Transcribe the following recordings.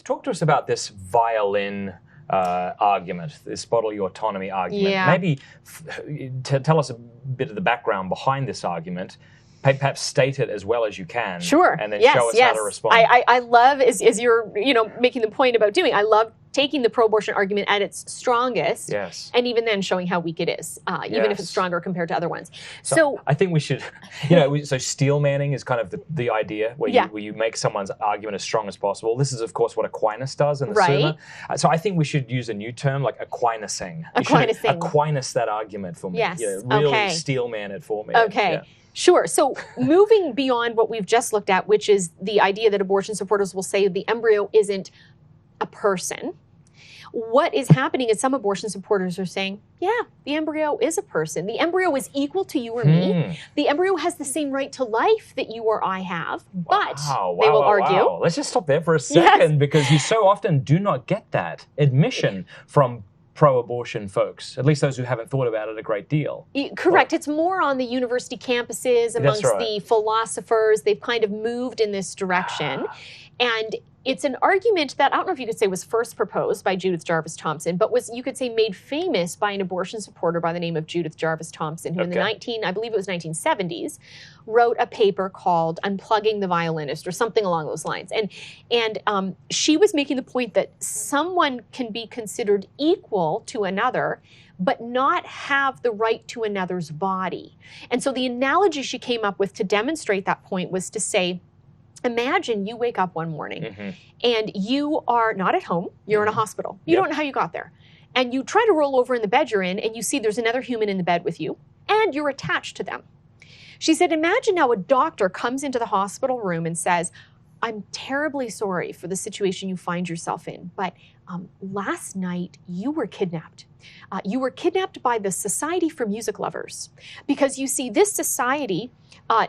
talk to us about this violin argument, this bodily autonomy argument. Yeah. Maybe tell us a bit of the background behind this argument. Perhaps state it as well as you can. Sure. And then yes, show us yes. how to respond. I love, as you're making the point about doing, I love taking the pro-abortion argument at its strongest. Yes. And even then showing how weak it is, even if it's stronger compared to other ones. So I think we should, so steel manning is kind of the idea where you make someone's argument as strong as possible. This is, of course, what Aquinas does in the Summa. So I think we should use a new term like Aquinasing. Aquinas that argument for me. Yes. Really steel man it for me. Okay. Yeah. Sure. So moving beyond what we've just looked at, which is the idea that abortion supporters will say the embryo isn't a person. What is happening is some abortion supporters are saying, yeah, the embryo is a person. The embryo is equal to you or me. The embryo has the same right to life that you or I have, but they will argue. Let's just stop there for a second because you so often do not get that admission from pro-abortion folks, at least those who haven't thought about it a great deal. Correct. It's more on the university campuses, amongst the philosophers. They've kind of moved in this direction. And it's an argument that I don't know if you could say was first proposed by Judith Jarvis Thomson, but was, you could say, made famous by an abortion supporter by the name of Judith Jarvis Thomson, who in the 1970s, wrote a paper called Unplugging the Violinist or something along those lines. And she was making the point that someone can be considered equal to another, but not have the right to another's body. And so the analogy she came up with to demonstrate that point was to say, imagine you wake up one morning and you are not at home, you're in a hospital. You don't know how you got there. And you try to roll over in the bed you're in and you see there's another human in the bed with you and you're attached to them. She said, imagine now a doctor comes into the hospital room and says, I'm terribly sorry for the situation you find yourself in, but last night you were kidnapped. You were kidnapped by the Society for Music Lovers because you see this society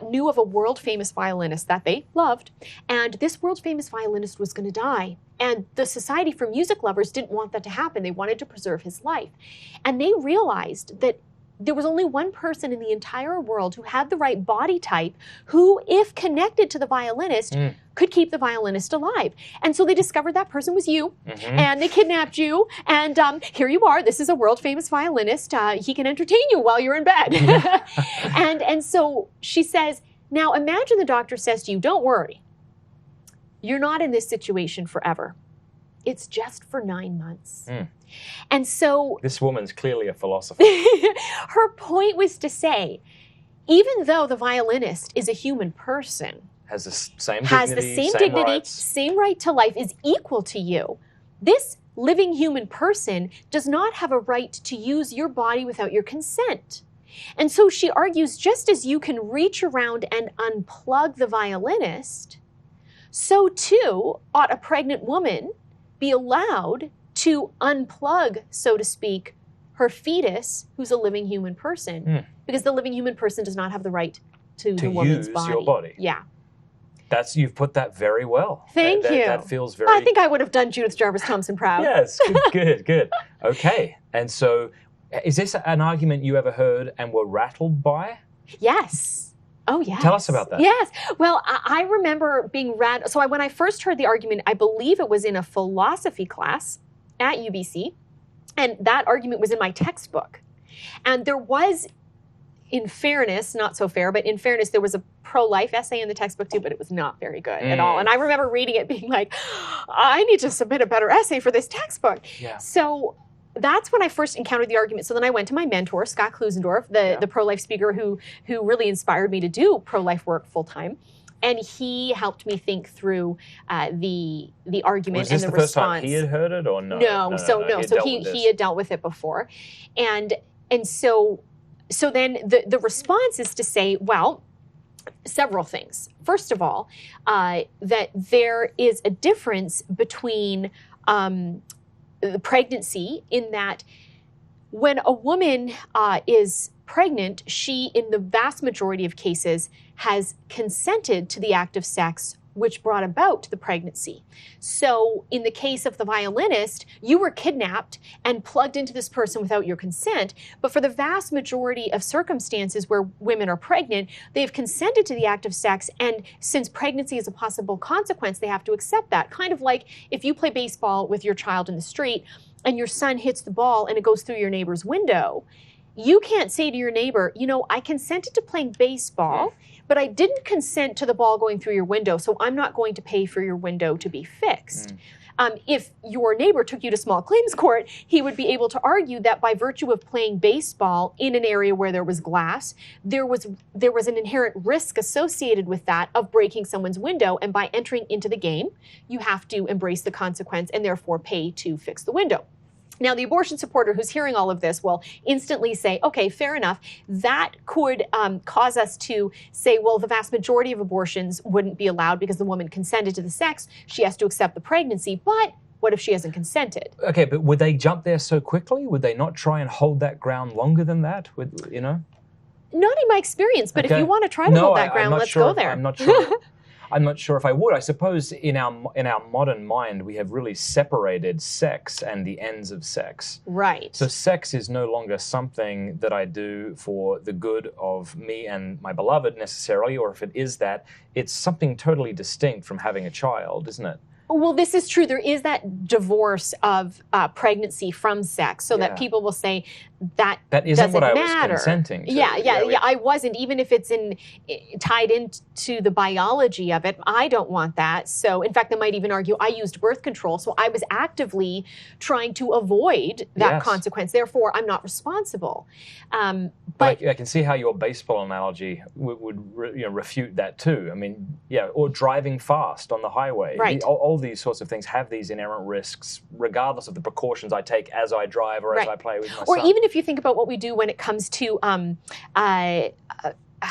knew of a world-famous violinist that they loved, and this world-famous violinist was going to die. And the Society for Music Lovers didn't want that to happen. They wanted to preserve his life. And they realized that there was only one person in the entire world who had the right body type who, if connected to the violinist, could keep the violinist alive. And so they discovered that person was you, and they kidnapped you, and here you are. This is a world-famous violinist. He can entertain you while you're in bed. and so she says, now imagine the doctor says to you, don't worry. You're not in this situation forever. It's just for 9 months. And so this woman's clearly a philosopher. Her point was to say, even though the violinist is a human person, has the same dignity, rights, same right to life, is equal to you, this living human person does not have a right to use your body without your consent. And so she argues, just as you can reach around and unplug the violinist, so too ought a pregnant woman be allowed to unplug, so to speak, her fetus, who's a living human person, because the living human person does not have the right to the woman's body. Your body. Yeah. You've put that very well. Thank you. That feels very... I think I would have done Judith Jarvis Thomson proud. Yes, good. Okay, and so is this an argument you ever heard and were rattled by? Yes. Oh, yes. Tell us about that. Yes. Well, I remember being rattled. So when I first heard the argument, I believe it was in a philosophy class at UBC, and that argument was in my textbook. And there was, in fairness, not so fair, but in fairness, there was a pro-life essay in the textbook too, but it was not very good at all. And I remember reading it being like, I need to submit a better essay for this textbook. Yeah. So that's when I first encountered the argument. So then I went to my mentor, Scott Klusendorf, the pro-life speaker who really inspired me to do pro-life work full-time. And he helped me think through the argument and the response. Was this the first time he had heard it or no? No. So he had dealt with it before. And so then the response is to say, well, several things. First of all, that there is a difference between the pregnancy in that when a woman is pregnant, she, in the vast majority of cases, has consented to the act of sex which brought about the pregnancy. So in the case of the violinist, you were kidnapped and plugged into this person without your consent. But for the vast majority of circumstances where women are pregnant, they've consented to the act of sex. And since pregnancy is a possible consequence, they have to accept that. Kind of like if you play baseball with your child in the street and your son hits the ball and it goes through your neighbor's window, you can't say to your neighbor, you know, I consented to playing baseball, but I didn't consent to the ball going through your window, so I'm not going to pay for your window to be fixed. If your neighbor took you to small claims court, he would be able to argue that by virtue of playing baseball in an area where there was glass, there was an inherent risk associated with that of breaking someone's window, and by entering into the game, you have to embrace the consequence and therefore pay to fix the window. Now, the abortion supporter who's hearing all of this will instantly say, okay, fair enough. That could cause us to say, well, the vast majority of abortions wouldn't be allowed because the woman consented to the sex. She has to accept the pregnancy. But what if she hasn't consented? Okay, but would they jump there so quickly? Would they not try and hold that ground longer than that? You know? Not in my experience, but if you want to try to hold that ground, let's go there. I'm not sure. I'm not sure if I would. I suppose in our modern mind, we have really separated sex and the ends of sex. Right. So sex is no longer something that I do for the good of me and my beloved necessarily, or if it is that, it's something totally distinct from having a child, isn't it? Well, this is true. There is that divorce of pregnancy from sex, so that people will say that isn't what I was matter. Consenting to. Yeah. I wasn't, even if it's tied into the biology of it. I don't want that. So, in fact, they might even argue I used birth control, so I was actively trying to avoid that consequence. Therefore, I'm not responsible. But I can see how your baseball analogy would refute that too. I mean, or driving fast on the highway. Right. All these sorts of things have these inherent risks, regardless of the precautions I take as I drive or as I play with my son. Or even if you think about what we do when it comes to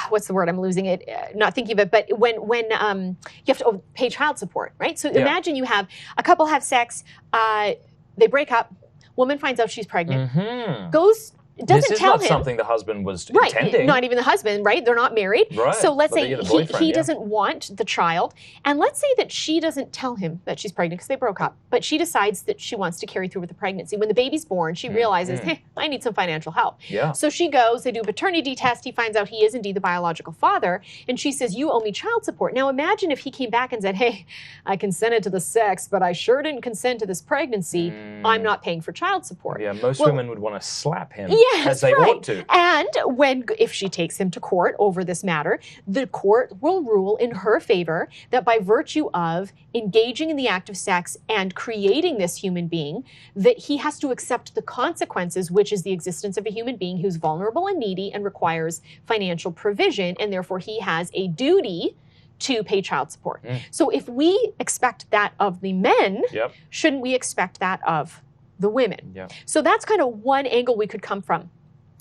what's the word? I'm losing it. Not thinking of it. But when you have to pay child support, right? So imagine you have a couple have sex, they break up, woman finds out she's pregnant, goes. Doesn't tell him. This is not something the husband was intending. Not even the husband, right? They're not married. Right. So let's say he doesn't want the child. And let's say that she doesn't tell him that she's pregnant because they broke up. But she decides that she wants to carry through with the pregnancy. When the baby's born, she realizes, hey, I need some financial help. Yeah. So she goes, they do a paternity test. He finds out he is indeed the biological father. And she says, you owe me child support. Now imagine if he came back and said, hey, I consented to the sex, but I sure didn't consent to this pregnancy. I'm not paying for child support. Yeah, most women would want to slap him. Yes, as they ought to. And if she takes him to court over this matter, the court will rule in her favor that by virtue of engaging in the act of sex and creating this human being, that he has to accept the consequences, which is the existence of a human being who's vulnerable and needy and requires financial provision, and therefore he has a duty to pay child support. So if we expect that of the men, shouldn't we expect that of the women? So that's kind of one angle we could come from.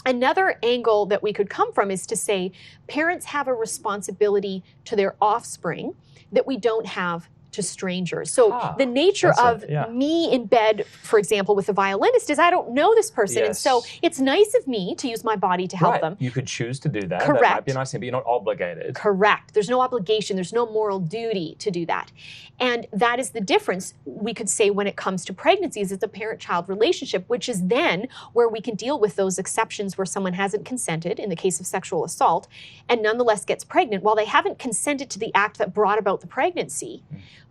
Another angle that we could come from is to say parents have a responsibility to their offspring that we don't have to strangers. So the nature of me in bed, for example, with a violinist is I don't know this person. And so it's nice of me to use my body to help them. You could choose to do that. Correct. That might be a nice thing, but you're not obligated. Correct. There's no obligation. There's no moral duty to do that. And that is the difference, we could say, when it comes to pregnancies. It's a parent-child relationship, which is then where we can deal with those exceptions where someone hasn't consented in the case of sexual assault and nonetheless gets pregnant while they haven't consented to the act that brought about the pregnancy.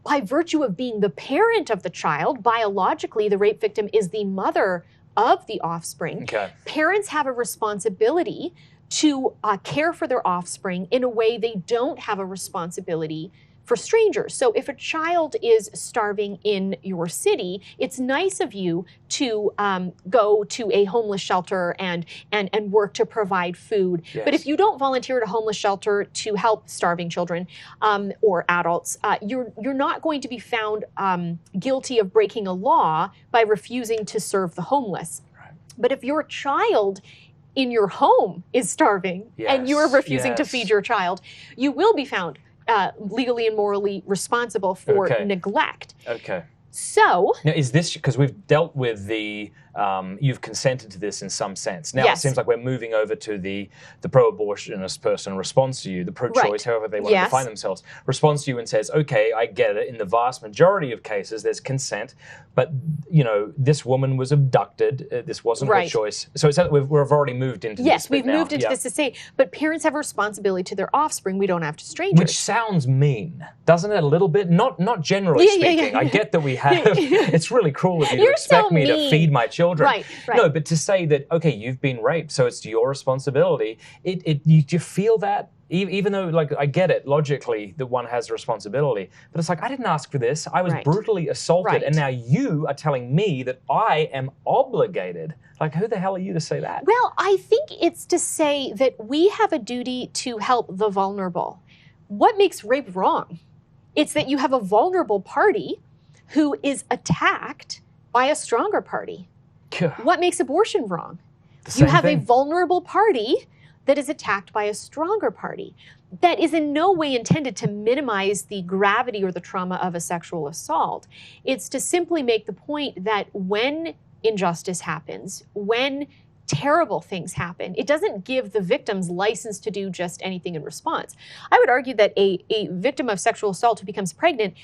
By virtue of being the parent of the child, biologically, the rape victim is the mother of the offspring. Parents have a responsibility to care for their offspring in a way they don't have a responsibility for strangers. So if a child is starving in your city, it's nice of you to go to a homeless shelter and work to provide food. But if you don't volunteer at a homeless shelter to help starving children or adults, you're not going to be found guilty of breaking a law by refusing to serve the homeless. But if your child in your home is starving and you're refusing to feed your child, you will be found legally and morally responsible for neglect. So now, is this because we've dealt with the you've consented to this in some sense? Now it seems like we're moving over to the pro-abortionist person responds to you, the pro-choice, however they want to define themselves, responds to you and says, "Okay, I get it. In the vast majority of cases, there's consent, but this woman was abducted. This wasn't her choice." So it's that we've already moved into this. Yes, we've moved into this to say, but parents have a responsibility to their offspring. We don't have to strangers. Which sounds mean, doesn't it? A little bit. Not generally speaking. I get that we have. It's really cruel of you to expect me to feed my children. Right. No, but to say that, okay, you've been raped, so it's your responsibility. You feel that, even though, like, I get it logically that one has a responsibility, but it's like, I didn't ask for this. I was brutally assaulted, and now you are telling me that I am obligated. Like, who the hell are you to say that? Well, I think it's to say that we have a duty to help the vulnerable. What makes rape wrong? It's that you have a vulnerable party who is attacked by a stronger party. What makes abortion wrong? You have a vulnerable party that is attacked by a stronger party. That is in no way intended to minimize the gravity or the trauma of a sexual assault. It's to simply make the point that when injustice happens, when terrible things happen, it doesn't give the victims license to do just anything in response. I would argue that a victim of sexual assault who becomes pregnant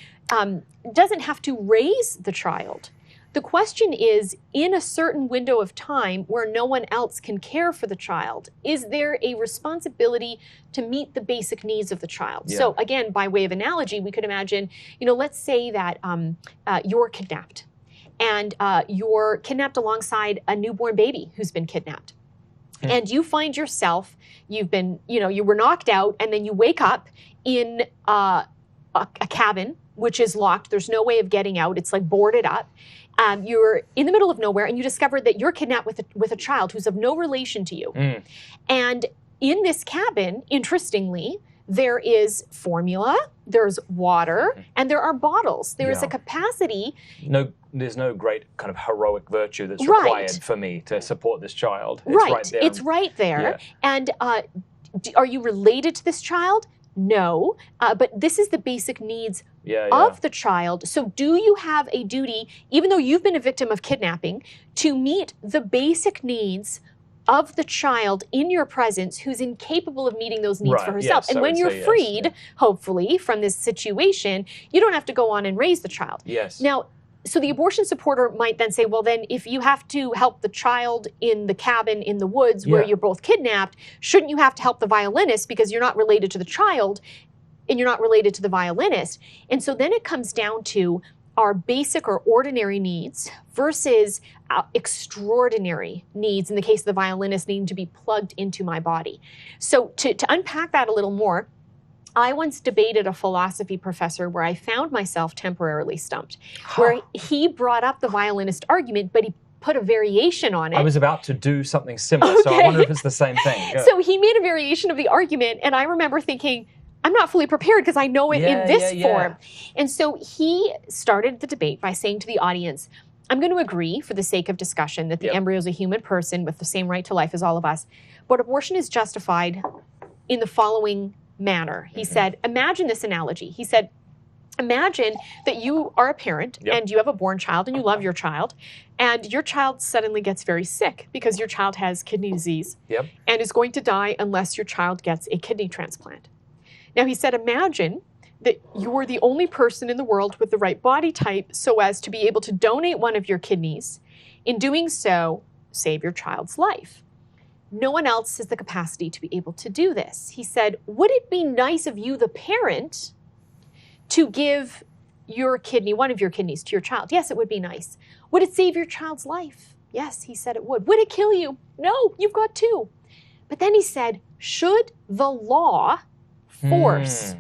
doesn't have to raise the child. The question is, in a certain window of time where no one else can care for the child, is there a responsibility to meet the basic needs of the child? So again, by way of analogy, we could imagine, let's say that you're kidnapped. And you're kidnapped alongside a newborn baby who's been kidnapped. And you find yourself, you've been, you were knocked out, and then you wake up in a cabin, which is locked. There's no way of getting out. It's like boarded up. You're in the middle of nowhere, and you discover that you're kidnapped with a child who's of no relation to you. And in this cabin, interestingly, there is formula, there's water, and there are bottles. There is a capacity. There's no great kind of heroic virtue that's required for me to support this child. It's right there. It's right there. And are you related to this child? No, but this is the basic needs of the child. So do you have a duty, even though you've been a victim of kidnapping, to meet the basic needs of the child in your presence who's incapable of meeting those needs for herself? And when you're freed, hopefully, from this situation, you don't have to go on and raise the child. Now, so the abortion supporter might then say, well, then if you have to help the child in the cabin in the woods where you're both kidnapped, shouldn't you have to help the violinist because you're not related to the child and you're not related to the violinist? And so then it comes down to our basic or ordinary needs versus extraordinary needs, in the case of the violinist needing to be plugged into my body. So to unpack that a little more, I once debated a philosophy professor where I found myself temporarily stumped, where he brought up the violinist argument, but he put a variation on it. I was about to do something similar, so I wonder if it's the same thing. So he made a variation of the argument, and I remember thinking, I'm not fully prepared because I know it in this form. And so he started the debate by saying to the audience, I'm going to agree for the sake of discussion that the embryo is a human person with the same right to life as all of us, but abortion is justified in the following manner. He said, imagine this analogy. He said, imagine that you are a parent and you have a born child and you love your child, and your child suddenly gets very sick because your child has kidney disease and is going to die unless your child gets a kidney transplant. Now, he said, imagine that you're the only person in the world with the right body type so as to be able to donate one of your kidneys. In doing so, save your child's life. No one else has the capacity to be able to do this. He said, would it be nice of you, the parent, to give your kidney, one of your kidneys, to your child? Yes, it would be nice. Would it save your child's life? Yes, he said it would. Would it kill you? No, you've got two. But then he said, should the law force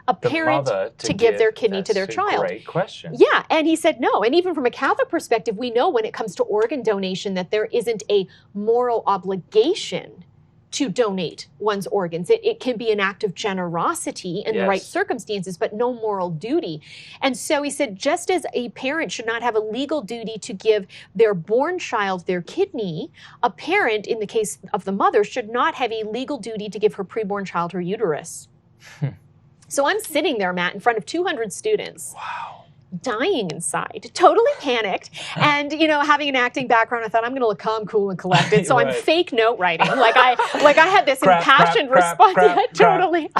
a parent to give their kidney to their child? Great question. Yeah, and he said no. And even from a Catholic perspective, we know when it comes to organ donation that there isn't a moral obligation to donate one's organs. It can be an act of generosity in the right circumstances, but no moral duty. And so he said, just as a parent should not have a legal duty to give their born child their kidney, a parent, in the case of the mother, should not have a legal duty to give her preborn child her uterus. So I'm sitting there, Matt, in front of 200 students. Wow. dying inside, totally panicked. And, having an acting background, I thought I'm going to look calm, cool, and collected. So I'm fake note writing. Like I had this impassioned response. Totally.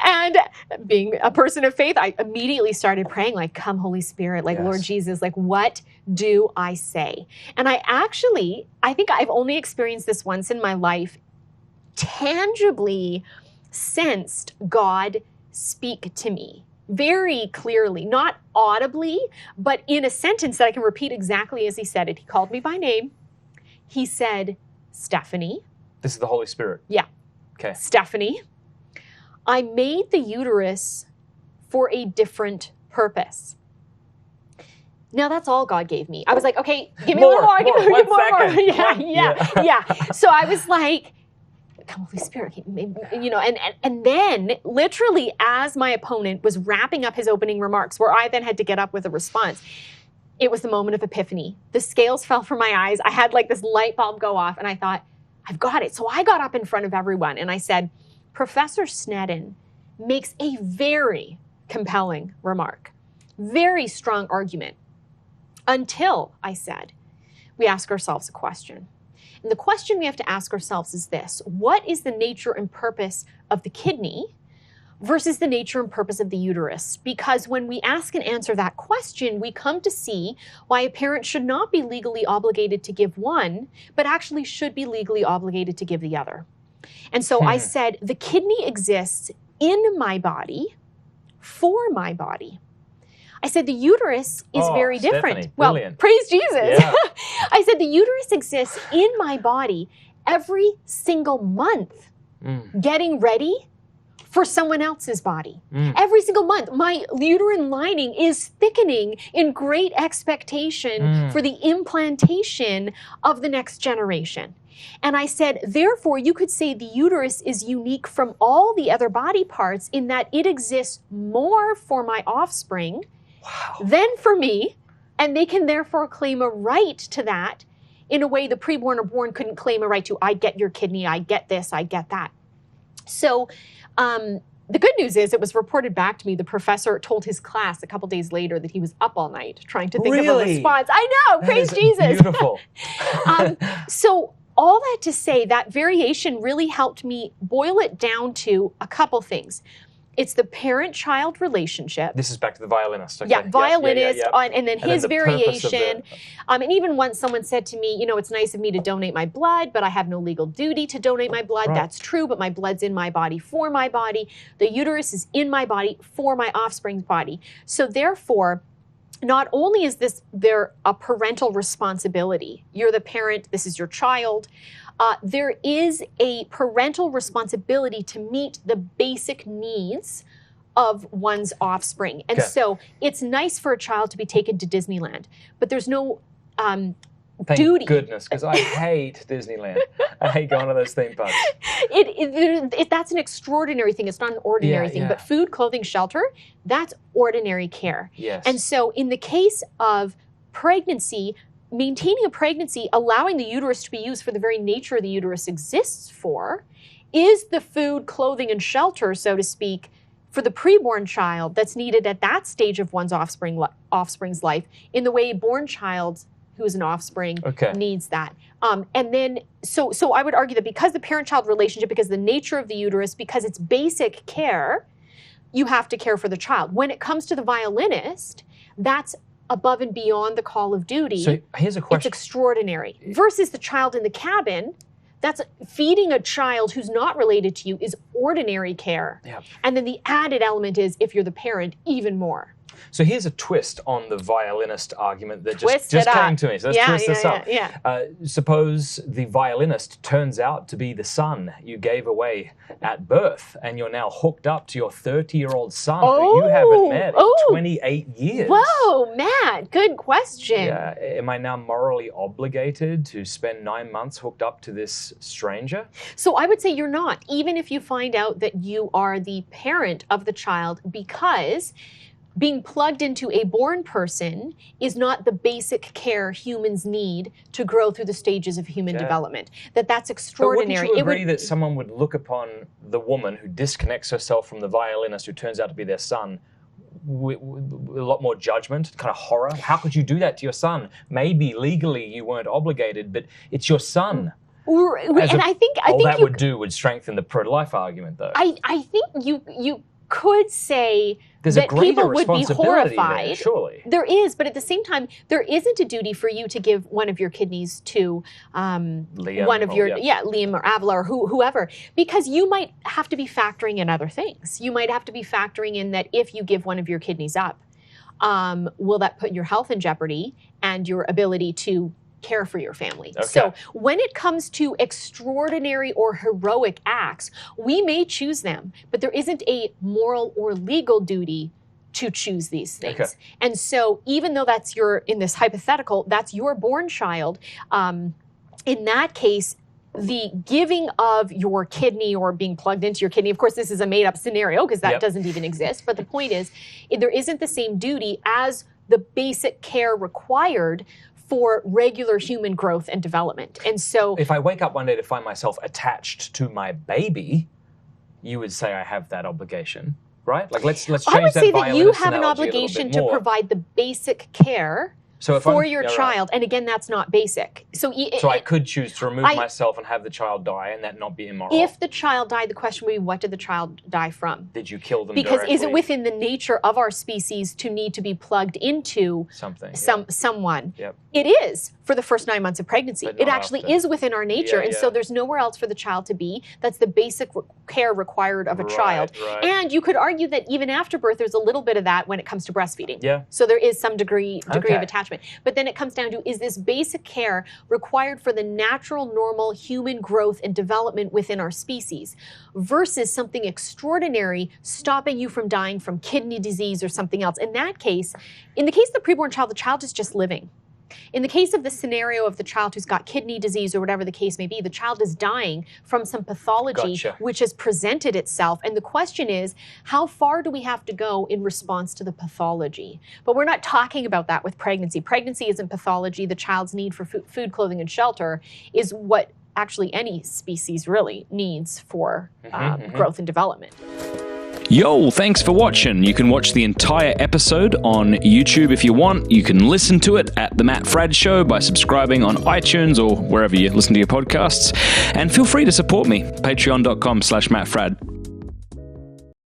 And being a person of faith, I immediately started praying, like, come Holy Spirit, like, Lord Jesus, like, what do I say? And I think I've only experienced this once in my life, tangibly sensed God speak to me very clearly, not audibly, but in a sentence that I can repeat exactly as he said it. He called me by name. He said, Stephanie. This is the Holy Spirit? Yeah. Okay. Stephanie, I made the uterus for a different purpose. Now that's all God gave me. I was like, okay, give me a little more. Give me more. Yeah. So I was like, come Holy Spirit, and then literally as my opponent was wrapping up his opening remarks, where I then had to get up with a response, it was the moment of epiphany. The scales fell from my eyes. I had like this light bulb go off, and I thought, I've got it. So I got up in front of everyone and I said, Professor Snedden makes a very compelling remark, very strong argument, until, I said, we ask ourselves a question. And the question we have to ask ourselves is this: what is the nature and purpose of the kidney versus the nature and purpose of the uterus? Because when we ask and answer that question, we come to see why a parent should not be legally obligated to give one, but actually should be legally obligated to give the other. And so I said, the kidney exists in my body, for my body. I said, the uterus is very different. Stephanie, well, brilliant. praise Jesus. Yeah. I said, the uterus exists in my body every single month, getting ready for someone else's body. Every single month, my uterine lining is thickening in great expectation for the implantation of the next generation. And I said, therefore, you could say the uterus is unique from all the other body parts in that it exists more for my offspring than for me, and they can therefore claim a right to that in a way the preborn or born couldn't claim a right to. I get your kidney, I get this, I get that. So the good news is it was reported back to me. The professor told his class a couple days later that he was up all night trying to think of a response. I know, praise Jesus. Beautiful. So all that to say, that variation really helped me boil it down to a couple things. It's the parent-child relationship. This is back to the violinist. Okay. Yeah, violinist, and then his the variation. And even once someone said to me, it's nice of me to donate my blood, but I have no legal duty to donate my blood. Right. That's true, but my blood's in my body for my body. The uterus is in my body for my offspring's body. So therefore, not only is there a parental responsibility, you're the parent, this is your child, there is a parental responsibility to meet the basic needs of one's offspring. And so it's nice for a child to be taken to Disneyland, but there's no Thank duty. Goodness, because I hate Disneyland. I hate going to those theme parks. That's an extraordinary thing. It's not an ordinary thing. But food, clothing, shelter, that's ordinary care. Yes. And so in the case of pregnancy, maintaining a pregnancy, allowing the uterus to be used for the very nature the uterus exists for, is the food, clothing, and shelter, so to speak, for the preborn child that's needed at that stage of one's offspring's life, in the way a born child who is an offspring needs that. And then, so I would argue that because the parent-child relationship, because the nature of the uterus, because it's basic care, you have to care for the child. When it comes to the violinist, that's above and beyond the call of duty. So here's a question. It's extraordinary. Versus the child in the cabin, that's feeding a child who's not related to you is ordinary care. Yep. And then the added element is, if you're the parent, even more. So here's a twist on the violinist argument that just came to me. So let's twist this up. Suppose the violinist turns out to be the son you gave away at birth, and you're now hooked up to your 30-year-old son who you haven't met in 28 years. Whoa, Matt, good question. Yeah. Am I now morally obligated to spend 9 months hooked up to this stranger? So I would say you're not, even if you find out that you are the parent of the child, because being plugged into a born person is not the basic care humans need to grow through the stages of human development. That's extraordinary. But wouldn't you agree that someone would look upon the woman who disconnects herself from the violinist who turns out to be their son with a lot more judgment, kind of horror. How could you do that to your son? Maybe legally you weren't obligated, but it's your son. I think would strengthen the pro-life argument, though. I think you could say there's that a greater people would be responsibility horrified. there, surely. There is, but at the same time, there isn't a duty for you to give one of your kidneys to Liam, one of your Liam or Avila or whoever, because you might have to be factoring in other things. You might have to be factoring in that if you give one of your kidneys up, will that put your health in jeopardy and your ability to care for your family. Okay. So when it comes to extraordinary or heroic acts, we may choose them, but there isn't a moral or legal duty to choose these things. Okay. And so even though that's in this hypothetical, that's your born child, in that case, the giving of your kidney or being plugged into your kidney, of course, this is a made up scenario because that doesn't even exist. But the point is, there isn't the same duty as the basic care required for regular human growth and development. And so if I wake up one day to find myself attached to my baby, you would say I have that obligation, right? Like let's change that. I would say that you have an obligation to provide the basic care for your child. And again, that's not basic. So I could choose to remove myself and have the child die and that not be immoral. If the child died, the question would be, what did the child die from? Did you kill them Because directly? Is it within the nature of our species to need to be plugged into someone? Yep. It is for the first 9 months of pregnancy. It actually is within our nature. So there's nowhere else for the child to be. That's the basic care required of a child. Right. And you could argue that even after birth, there's a little bit of that when it comes to breastfeeding. Yeah. So there is some degree of attachment. But then it comes down to, is this basic care required for the natural, normal human growth and development within our species versus something extraordinary stopping you from dying from kidney disease or something else? In that case, in the case of the preborn child, the child is just living. In the case of the scenario of the child who's got kidney disease or whatever the case may be, the child is dying from some pathology which has presented itself. And the question is, how far do we have to go in response to the pathology? But we're not talking about that with pregnancy. Pregnancy isn't pathology. The child's need for food, clothing, and shelter is what actually any species really needs for growth and development. Yo, thanks for watching. You can watch the entire episode on YouTube if you want. You can listen to it at The Matt Fradd Show by subscribing on iTunes or wherever you listen to your podcasts. And feel free to support me, patreon.com/MattFradd.